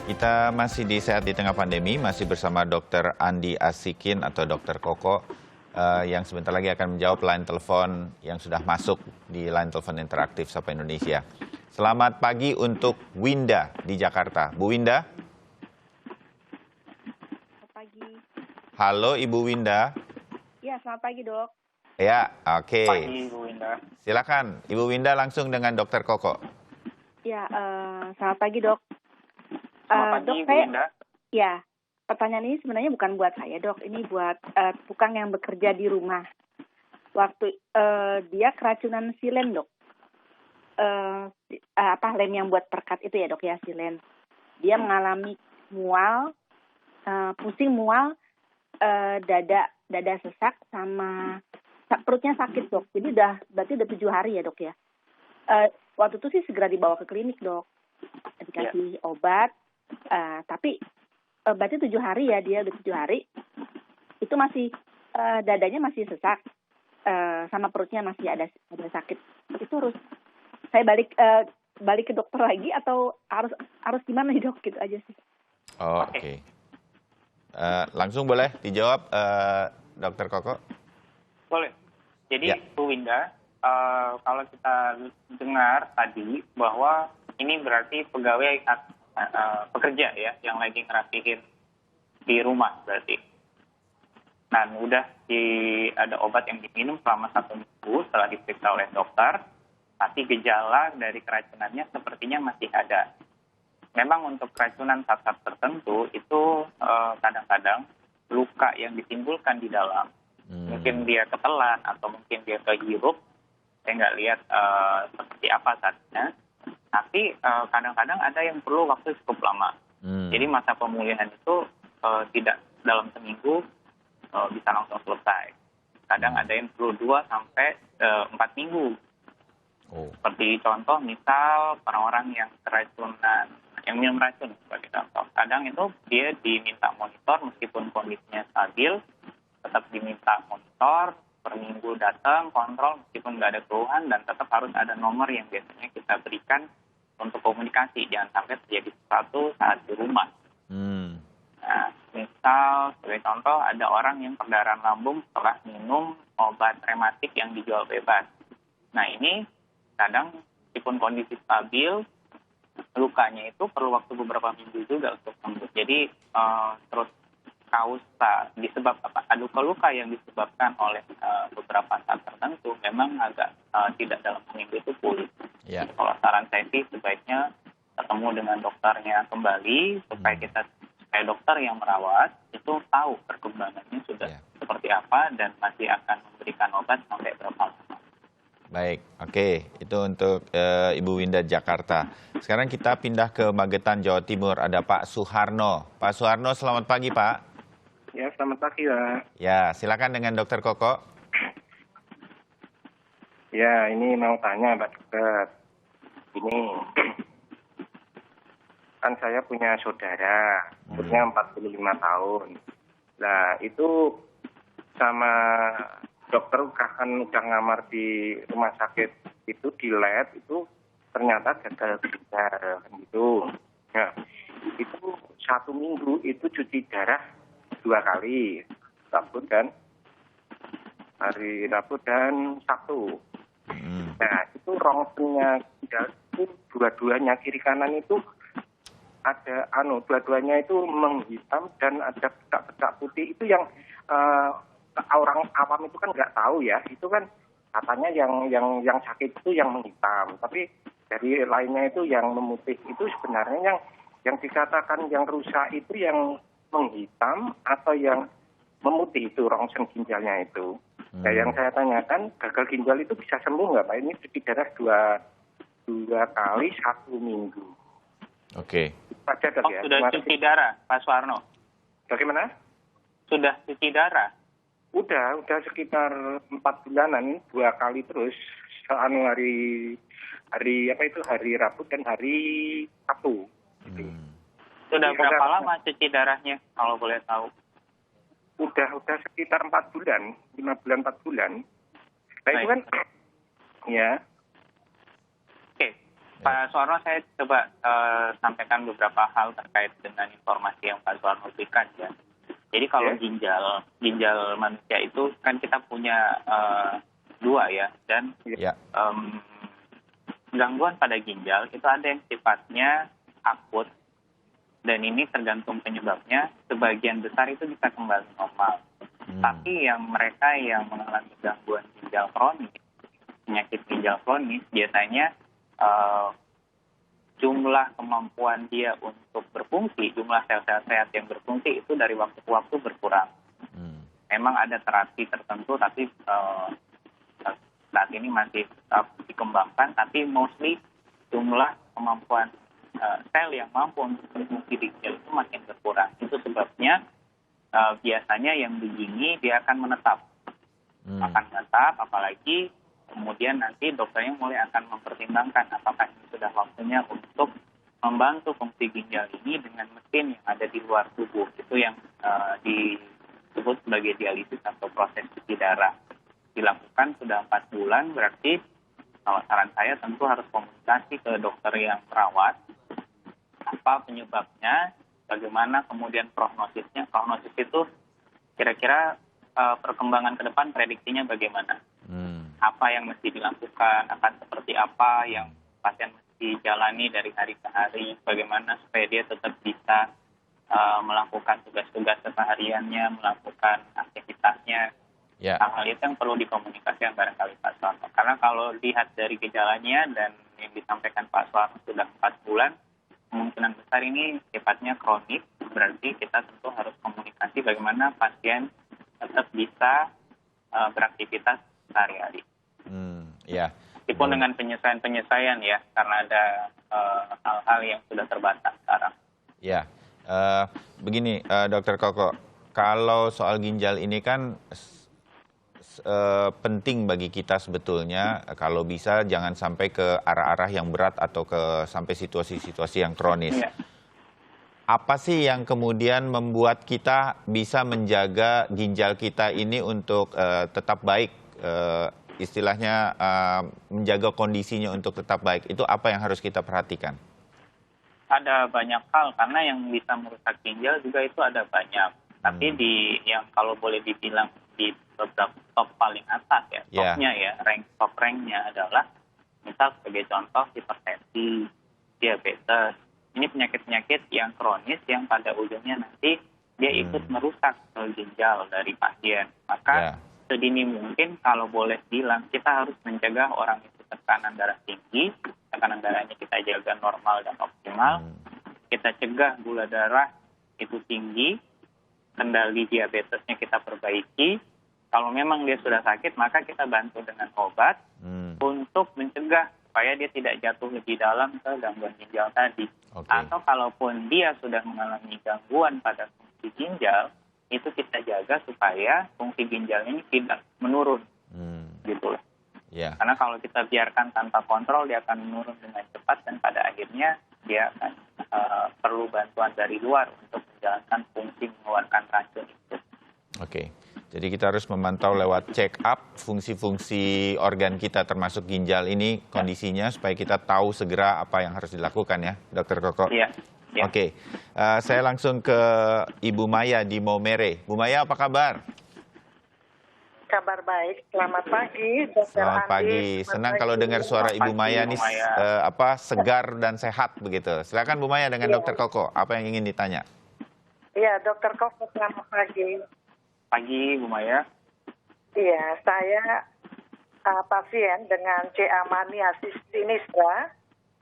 Kita masih di Sehat di Tengah Pandemi, masih bersama Dr. Andi Asikin atau Dr. Koko yang sebentar lagi akan menjawab line telepon yang sudah masuk di line telepon interaktif Sapa Indonesia. Selamat pagi untuk Winda di Jakarta. Bu Winda? Selamat pagi. Halo Ibu Winda. Ya, selamat pagi dok. Ya, oke. Pagi, Bu Winda. Silakan, Ibu Winda langsung dengan Dr. Koko. Ya, selamat pagi dok. Selamat pagi, Dok, Bu Winda. Ya, pertanyaan ini sebenarnya bukan buat saya dok. Ini buat tukang yang bekerja di rumah. Waktu dia keracunan silen dok. Lem yang buat perkat itu ya dok ya, silen. Dia mengalami mual, pusing mual, dada sesak sama perutnya sakit dok. Jadi berarti udah 7 hari ya dok ya. Waktu itu sih segera dibawa ke klinik dok. Dikasih obat, tapi berarti 7 hari ya, dia udah 7 hari. Itu masih dadanya masih sesak, sama perutnya masih ada sakit. Itu harus saya balik ke dokter lagi atau harus gimana nih dok? Gitu aja sih. Oh, oke. Langsung boleh dijawab Dr. Koko? Boleh. Jadi, Ya. Bu Winda, kalau kita dengar tadi bahwa ini berarti pegawai pekerja ya yang lagi ngerapihin di rumah berarti. Dan udah ada obat yang diminum selama 1 minggu setelah diperiksa oleh dokter, tapi gejala dari keracunannya sepertinya masih ada. Memang untuk keracunan zat-zat tertentu itu kadang-kadang luka yang ditimbulkan di dalam. Mungkin dia ketelan atau mungkin dia kehirup. Saya nggak lihat seperti apa zatnya. Tapi kadang-kadang ada yang perlu waktu cukup lama. Jadi masa pemulihan itu tidak dalam seminggu bisa langsung selesai. Kadang ada yang perlu 2 sampai 4 minggu. Seperti contoh misal orang-orang yang keracunan, yang minum racun sebagai contoh. Kadang itu dia diminta monitor meskipun kondisinya stabil, tetap diminta monitor, per minggu datang, kontrol meskipun nggak ada keluhan, dan tetap harus ada nomor yang biasanya kita berikan untuk komunikasi. Jangan sampai terjadi sesuatu saat di rumah. Nah, misal sebagai contoh ada orang yang perdarahan lambung setelah minum obat rematik yang dijual bebas. Nah ini kadang meskipun kondisi stabil, lukanya itu perlu waktu beberapa minggu juga untuk sembuh. Jadi terus kausa disebab apa? Luka-luka yang disebabkan oleh beberapa zat tertentu memang agak tidak dalam seminggu itu pulih. Ya. Kalau saran saya sih sebaiknya ketemu dengan dokternya kembali supaya dokter yang merawat itu tahu perkembangannya sudah seperti apa dan masih akan memberikan obat sampai berapa lama. Baik, oke. Itu untuk Ibu Winda Jakarta. Sekarang kita pindah ke Magetan, Jawa Timur. Ada Pak Suharno. Pak Suharno, selamat pagi, Pak. Ya, selamat pagi, Pak. Ya, silakan dengan Dokter Koko. Ya, ini mau tanya, Pak Dokter. Ini, kan saya punya saudara, umurnya 45 tahun. Nah, itu sama dokter udah ngamar di rumah sakit itu di lab itu ternyata gagal ginjal gitu. Nah, itu 1 minggu itu cuci darah 2 kali, hari Rabu dan Sabtu. Nah, itu rongsennya ginjal itu dua-duanya kiri kanan itu ada dua-duanya itu menghitam dan ada pecak-pecak putih. Itu yang orang awam itu kan nggak tahu ya, itu kan katanya yang sakit itu yang menghitam, tapi dari lainnya itu yang memutih. Itu sebenarnya yang dikatakan yang rusak itu yang menghitam atau yang memutih itu rongsen ginjalnya itu. Nah, yang saya tanyakan, gagal ginjal itu bisa sembuh nggak Pak? Ini cuci darah dua kali 1 minggu. Oke. Sudah cuci darah, Pak Suharno? Bagaimana? Sudah cuci darah? Udah sekitar 4 bulanan, 2 kali terus. Hari Rabu dan hari Sabtu. Sudah berapa lama cuci darahnya, kalau boleh tahu? Udah sekitar 4 bulan, 5 bulan, 4 bulan. Nah itu kan, ya. Oke, Pak Suwarno, saya coba sampaikan beberapa hal terkait dengan informasi yang Pak Suwarno berikan ya. Jadi kalau ginjal manusia itu kan kita punya dua ya, dan gangguan pada ginjal itu ada yang sifatnya akut, dan ini tergantung penyebabnya, sebagian besar itu bisa kembali normal. Tapi mereka yang mengalami gangguan ginjal kronis, penyakit ginjal kronis, biasanya jumlah kemampuan dia untuk berfungsi, jumlah sel-sel sehat yang berfungsi itu dari waktu ke waktu berkurang. Memang ada terapi tertentu, tapi saat ini masih tetap dikembangkan, tapi mostly jumlah kemampuan sel yang mampu untuk berfungsi di ginjal itu makin berkurang. Itu sebabnya biasanya yang begini dia akan menetap. Apalagi kemudian nanti dokternya mulai akan mempertimbangkan apakah ini sudah waktunya untuk membantu fungsi ginjal ini dengan mesin yang ada di luar tubuh. Itu yang disebut sebagai dialisis atau proses cuci darah. Dilakukan sudah 4 bulan, berarti kalau saran saya tentu harus komunikasi ke dokter yang merawat. Apa penyebabnya, bagaimana kemudian prognosisnya. Prognosis itu kira-kira perkembangan ke depan prediksinya bagaimana. Apa yang mesti dilakukan, akan seperti apa yang pasien mesti jalani dari hari ke hari, bagaimana supaya dia tetap bisa melakukan tugas-tugas kesehariannya, melakukan aktivitasnya. Hal-hal itu yang perlu dikomunikasikan barangkali Pak Suwarno. Karena kalau lihat dari gejalanya dan yang disampaikan Pak Suwarno sudah 4 bulan, kemungkinan besar ini sifatnya kronis, berarti kita tentu harus komunikasi bagaimana pasien tetap bisa beraktivitas sehari-hari. Meskipun dengan penyesuaian ya, karena ada hal-hal yang sudah terbatas sekarang. Begini Dokter Koko, kalau soal ginjal ini kan penting bagi kita sebetulnya, kalau bisa jangan sampai ke arah-arah yang berat atau sampai situasi-situasi yang kronis. Apa sih yang kemudian membuat kita bisa menjaga ginjal kita ini untuk tetap baik, istilahnya menjaga kondisinya untuk tetap baik? Itu apa yang harus kita perhatikan? Ada banyak hal, karena yang bisa merusak ginjal juga itu ada banyak. Tapi yang kalau boleh dibilang di beberapa top paling atas ya, topnya ya, top ranknya adalah misal sebagai contoh hipertensi, diabetes. Ini penyakit-penyakit yang kronis yang pada ujungnya nanti dia ikut merusak ginjal dari pasien. Maka sedini mungkin kalau boleh bilang kita harus mencegah orang itu tekanan darah tinggi, tekanan darahnya kita jaga normal dan optimal. Kita cegah gula darah itu tinggi, kendali diabetesnya kita perbaiki. Kalau memang dia sudah sakit, maka kita bantu dengan obat untuk mencegah supaya dia tidak jatuh lebih dalam ke gangguan ginjal tadi. Atau kalaupun dia sudah mengalami gangguan pada fungsi ginjal, itu kita jaga supaya fungsi ginjal ini tidak menurun. Gitu loh. Karena kalau kita biarkan tanpa kontrol, dia akan menurun dengan cepat dan pada akhirnya dia akan perlu bantuan dari luar untuk menjalankan fungsi mengeluarkan racun itu. Jadi kita harus memantau lewat check up fungsi-fungsi organ kita termasuk ginjal ini kondisinya supaya kita tahu segera apa yang harus dilakukan ya, Dokter Koko. Saya langsung ke Ibu Maya di Maumere. Bu Maya, apa kabar? Kabar baik. Selamat pagi, Dokter Selamat pagi. Senang kalau dengar suara Ibu Maya ini segar dan sehat begitu. Silakan Bu Maya dengan Dokter Koko. Apa yang ingin ditanya? Iya, Dokter Koko, selamat pagi. Pagi, Bu Maya. Iya, saya pasien dengan CA mania sinistra,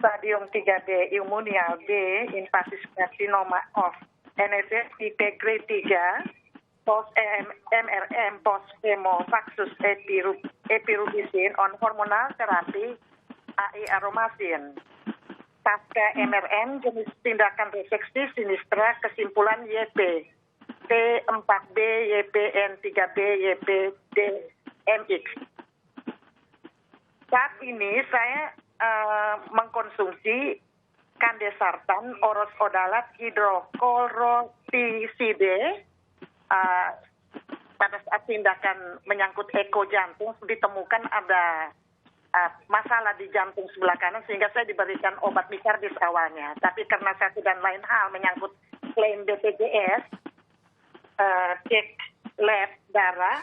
stadium 3B imunial B, invasive carcinoma of NSF tipe grade 3, post MRM post chemo Vaxus epirubicin on hormonal therapy AI aromasin. Pasca MRM jenis tindakan reseksi sinistra kesimpulan YP. T4B, YPN, 3B, YPD, MX. Saat ini saya mengkonsumsi kandesartan, oroskodalat, hidroklorotiside. Pada saat tindakan menyangkut eko jantung ditemukan ada masalah di jantung sebelah kanan sehingga saya diberikan obat mikardis awalnya. Tapi karena satu dan lain hal menyangkut klaim BPJS, cek lab darah,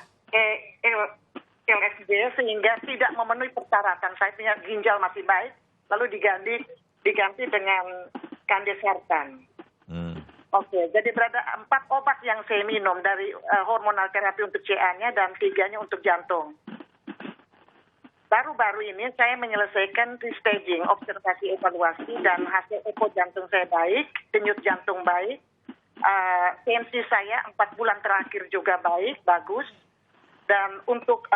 LSD sehingga tidak memenuhi persyaratan. Saya punya ginjal masih baik, lalu diganti dengan Candesartan. Oke, jadi berada 4 obat yang saya minum dari hormonal terapi untuk CA-nya dan 3-nya untuk jantung. Baru-baru ini saya menyelesaikan restaging, observasi evaluasi, dan hasil eko jantung saya baik, denyut jantung baik, tensi saya 4 bulan terakhir juga baik, bagus, dan untuk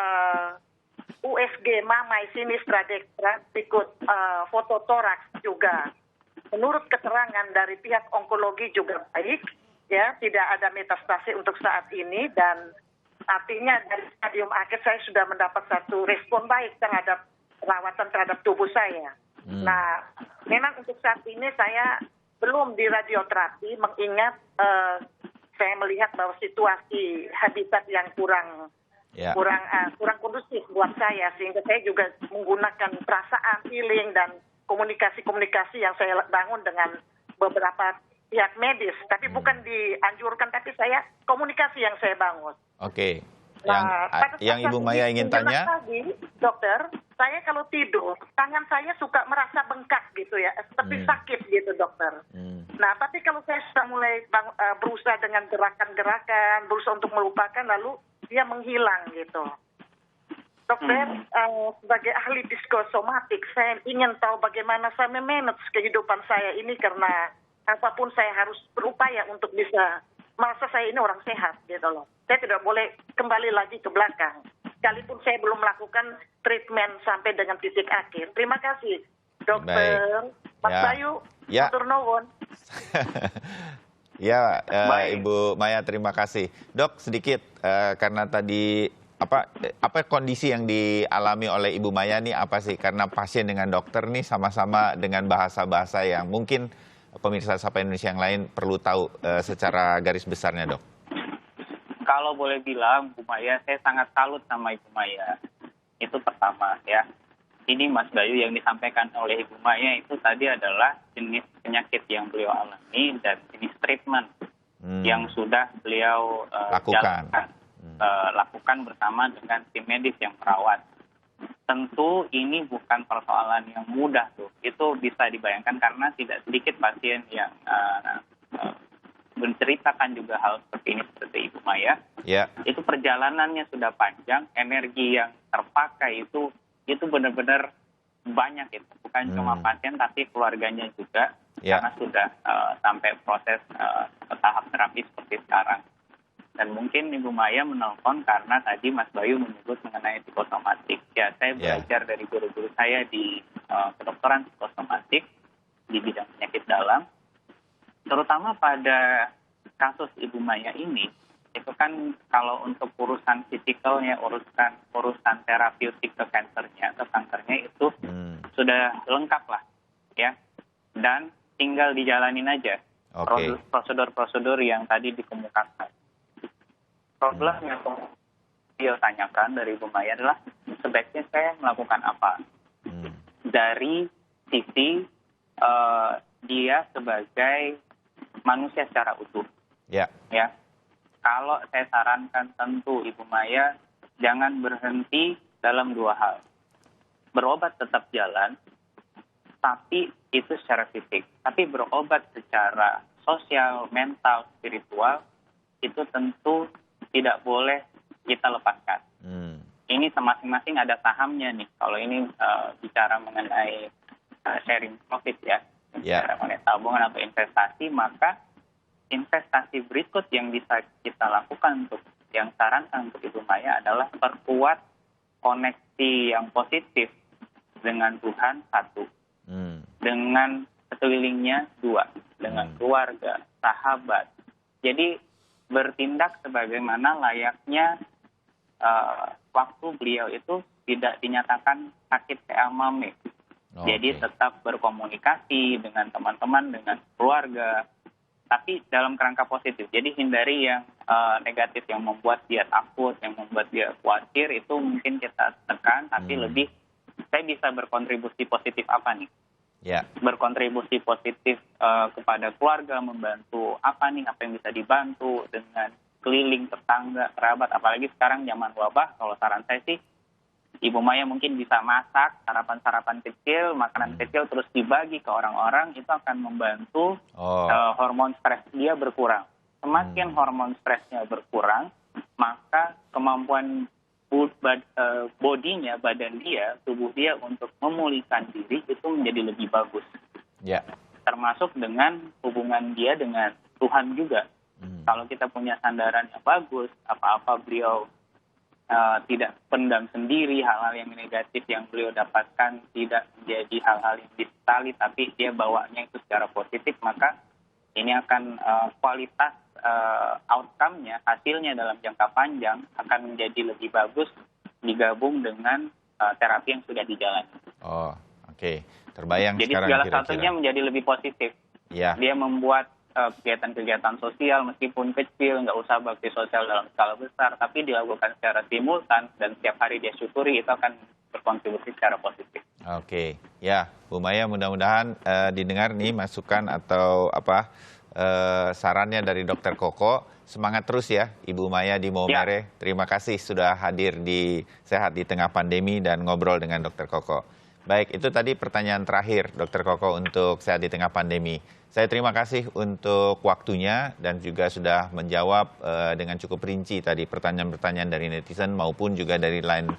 USG mamai sinistra dextra ikut fototoraks juga. Menurut keterangan dari pihak onkologi juga baik, ya tidak ada metastase untuk saat ini dan artinya dari stadium akhir saya sudah mendapat satu respon baik terhadap perawatan terhadap tubuh saya. Nah, memang untuk saat ini saya belum di radioterapi mengingat saya melihat bahwa situasi habitat yang kurang kondusif buat saya sehingga saya juga menggunakan perasaan, feeling dan komunikasi yang saya bangun dengan beberapa pihak medis, tapi bukan dianjurkan, tapi saya komunikasi yang saya bangun. Oke. Nah, Yang Ibu Maya ingin tanya? Tadi, dokter, saya kalau tidur, tangan saya suka merasa bengkak gitu ya, seperti sakit gitu dokter. Nah, tapi kalau saya sudah mulai berusaha dengan gerakan-gerakan, berusaha untuk melupakan, lalu dia menghilang gitu. Dokter, sebagai ahli psikosomatik, saya ingin tahu bagaimana saya memanage kehidupan saya ini karena apapun saya harus berupaya untuk bisa merasa saya ini orang sehat gitu loh. Saya tidak boleh kembali lagi ke belakang. Sekalipun saya belum melakukan treatment sampai dengan titik akhir. Terima kasih, Dokter Mas Bayu, Dr. Nuwun. Ya, Ibu Maya, terima kasih. Dok, sedikit karena tadi apa kondisi yang dialami oleh Ibu Maya nih apa sih? Karena pasien dengan dokter nih sama-sama dengan bahasa-bahasa yang mungkin pemirsa Sapa Indonesia yang lain perlu tahu secara garis besarnya, Dok. Kalau boleh bilang, Bu Maya, saya sangat salut sama Ibu Maya. Itu pertama ya. Ini Mas Bayu yang disampaikan oleh Ibu Maya itu tadi adalah jenis penyakit yang beliau alami dan jenis treatment yang sudah beliau lakukan bersama dengan tim medis yang merawat. Tentu ini bukan persoalan yang mudah tuh. Itu bisa dibayangkan karena tidak sedikit pasien yang menceritakan juga hal seperti ini seperti Ibu Maya. Itu perjalanannya sudah panjang, energi yang terpakai itu benar-benar banyak itu. Bukan cuma pasien tapi keluarganya juga karena sudah sampai proses tahap terapi seperti sekarang. Dan mungkin Ibu Maya menelpon karena tadi Mas Bayu menyebut mengenai psikosomatik. Ya, saya belajar dari guru-guru saya di kedokteran psikosomatik di bidang penyakit dalam. Terutama pada kasus Ibu Maya ini, itu kan kalau untuk urusan fisikalnya, urusan terapeutik ke kankernya itu sudah lengkap lah, ya. Dan tinggal dijalanin aja prosedur-prosedur yang tadi dikemukakan. Problem yang dia tanyakan dari Ibu Maya adalah sebaiknya saya melakukan apa? Dari sisi dia sebagai manusia secara utuh. Ya. Kalau saya sarankan tentu Ibu Maya jangan berhenti dalam 2 hal. Berobat tetap jalan, tapi itu secara fisik. Tapi berobat secara sosial, mental, spiritual, itu tentu tidak boleh kita lepaskan. Ini masing-masing ada sahamnya nih. Kalau ini bicara mengenai sharing profit ya, bicara mengenai tabungan atau investasi, maka investasi berikut yang bisa kita lakukan untuk yang sarankan untuk Ibu Maya adalah perkuat koneksi yang positif dengan Tuhan 1, dengan sekelilingnya 2, dengan keluarga, sahabat. Jadi bertindak sebagaimana layaknya waktu beliau itu tidak dinyatakan sakit CA-MAME. Jadi tetap berkomunikasi dengan teman-teman, dengan keluarga, tapi dalam kerangka positif. Jadi hindari yang negatif, yang membuat dia takut, yang membuat dia khawatir, itu mungkin kita tekan, tapi lebih saya bisa berkontribusi positif apa nih? Ya. Berkontribusi positif kepada keluarga, membantu apa nih, apa yang bisa dibantu dengan keliling, tetangga, kerabat, apalagi sekarang zaman wabah. Kalau saran saya sih, Ibu Maya mungkin bisa masak sarapan-sarapan kecil, makanan kecil, terus dibagi ke orang-orang, itu akan membantu hormon stres dia berkurang. Semakin hormon stresnya berkurang, maka kemampuan bodinya, badan dia, tubuh dia untuk memulihkan diri itu menjadi lebih bagus. Ya. Termasuk dengan hubungan dia dengan Tuhan juga. Kalau kita punya sandaran yang bagus, apa-apa beliau tidak pendam sendiri, hal-hal yang negatif yang beliau dapatkan tidak menjadi hal-hal yang disesali, tapi dia bawanya itu secara positif, maka ini akan kualitas outcome-nya, hasilnya dalam jangka panjang akan menjadi lebih bagus digabung dengan terapi yang sudah dijalani. Oh, oke. Terbayang jadi sekarang segala kira-kira. satunya menjadi lebih positif. Ya. Dia membuat kegiatan-kegiatan sosial meskipun kecil, nggak usah bakti sosial dalam skala besar, tapi dilakukan secara simultan dan setiap hari dia syukuri, itu akan berkontribusi secara positif. Oke, ya Bu Maya, mudah-mudahan didengar nih masukan atau sarannya dari Dokter Koko. Semangat terus ya Ibu Maya di Maumere. Ya. Terima kasih sudah hadir di Sehat di Tengah Pandemi dan ngobrol dengan Dokter Koko. Baik, itu tadi pertanyaan terakhir Dokter Koko untuk Sehat di Tengah Pandemi. Saya terima kasih untuk waktunya dan juga sudah menjawab dengan cukup rinci tadi pertanyaan-pertanyaan dari netizen maupun juga dari line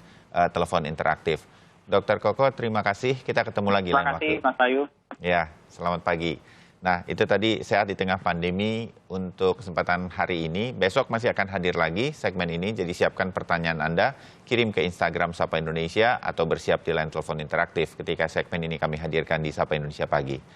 telepon interaktif. Dokter Koko, terima kasih. Kita ketemu lagi lain waktu. Terima kasih, Mas Ayu. Ya, selamat pagi. Nah, itu tadi Sehat di Tengah Pandemi untuk kesempatan hari ini. Besok masih akan hadir lagi segmen ini, jadi siapkan pertanyaan Anda, kirim ke Instagram Sapa Indonesia atau bersiap di line telepon interaktif ketika segmen ini kami hadirkan di Sapa Indonesia Pagi.